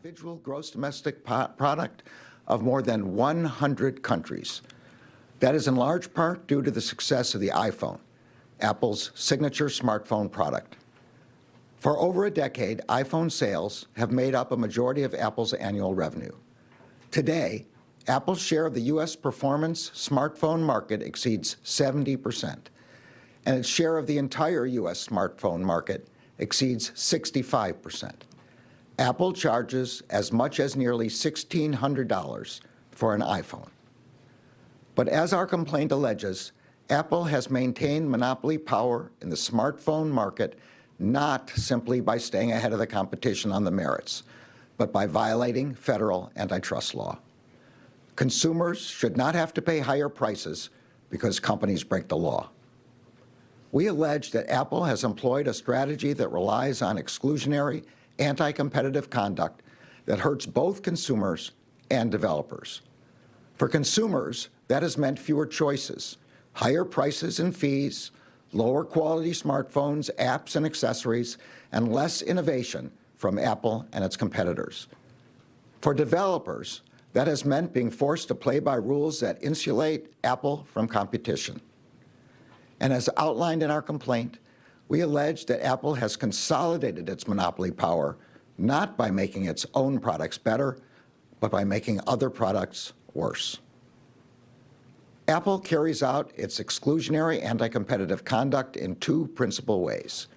individual gross domestic product of more than 100 countries. That is in large part due to the success of the iPhone, Apple's signature smartphone product. For over a decade, iPhone sales have made up a majority of Apple's annual revenue. Today, Apple's share of the U.S. performance smartphone market exceeds 70%, and its share of the entire U.S. smartphone market exceeds 65%. Apple charges as much as nearly $1,600 for an iPhone. But as our complaint alleges, Apple has maintained monopoly power in the smartphone market not simply by staying ahead of the competition on the merits, but by violating federal antitrust law. Consumers should not have to pay higher prices because companies break the law. We allege that Apple has employed a strategy that relies on exclusionary, anti-competitive conduct that hurts both consumers and developers. For consumers, that has meant fewer choices, higher prices and fees, lower quality smartphones, apps, and accessories, and less innovation from Apple and its competitors. For developers, that has meant being forced to play by rules that insulate Apple from competition. And as outlined in our complaint, we allege that Apple has consolidated its monopoly power not by making its own products better, but by making other products worse. Apple carries out its exclusionary anti-competitive conduct in two principal ways.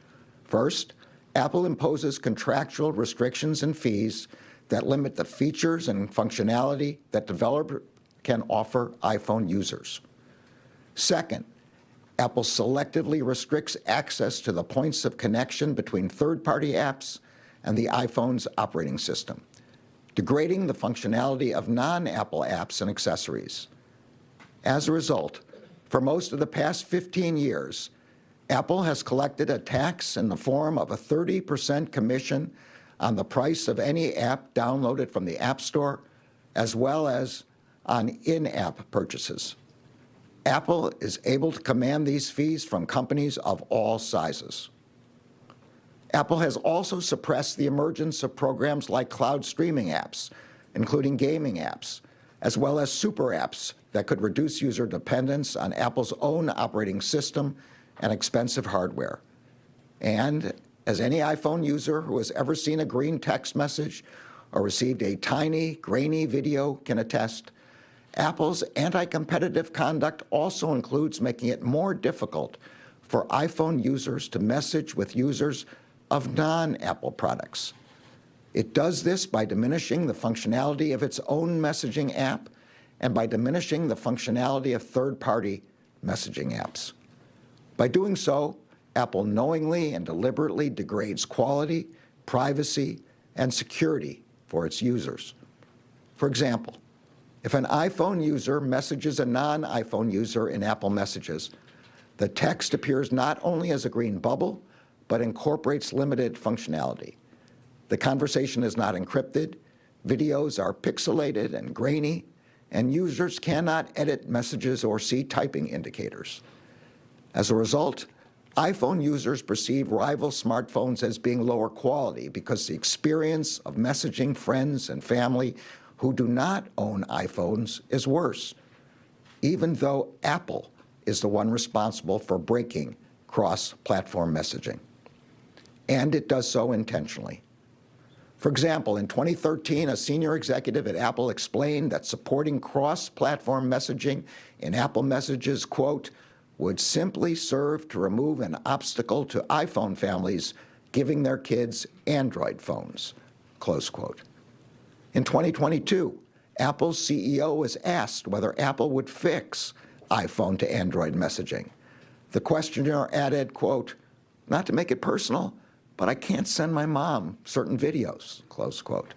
First, Apple imposes contractual restrictions and fees that limit the features and functionality that developers can offer iPhone users. Second, Apple selectively restricts access to the points of connection between third-party apps and the iPhone's operating system, degrading the functionality of non-Apple apps and accessories. As a result, for most of the past 15 years, Apple has collected a tax in the form of a 30% commission on the price of any app downloaded from the App Store, as well as on in-app purchases. Apple is able to command these fees from companies of all sizes. Apple has also suppressed the emergence of programs like cloud streaming apps, including gaming apps, as well as super apps that could reduce user dependence on Apple's own operating system and expensive hardware. And as any iPhone user who has ever seen a green text message or received a tiny, grainy video can attest, Apple's anti-competitive conduct also includes making it more difficult for iPhone users to message with users of non-Apple products. It does this by diminishing the functionality of its own messaging app and by diminishing the functionality of third-party messaging apps. By doing so, Apple knowingly and deliberately degrades quality, privacy, and security for its users. For example, if an iPhone user messages a non-iPhone user in Apple Messages, the text appears not only as a green bubble, but incorporates limited functionality. The conversation is not encrypted, videos are pixelated and grainy, and users cannot edit messages or see typing indicators. As a result, iPhone users perceive rival smartphones as being lower quality because the experience of messaging friends and family who do not own iPhones is worse, even though Apple is the one responsible for breaking cross-platform messaging. And it does so intentionally. For example, in 2013, a senior executive at Apple explained that supporting cross-platform messaging in Apple Messages, quote, would simply serve to remove an obstacle to iPhone families giving their kids Android phones, close quote. In 2022, Apple's CEO was asked whether Apple would fix iPhone to Android messaging. The questioner added, quote, not to make it personal, but I can't send my mom certain videos, close quote.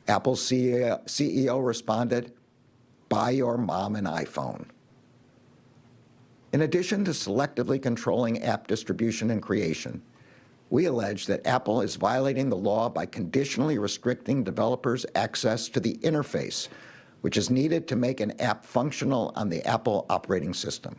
Apple's CEO responded, buy your mom an iPhone. In addition to selectively controlling app distribution and creation, we allege that Apple is violating the law by conditionally restricting developers' access to the interface, which is needed to make an app functional on the Apple operating system.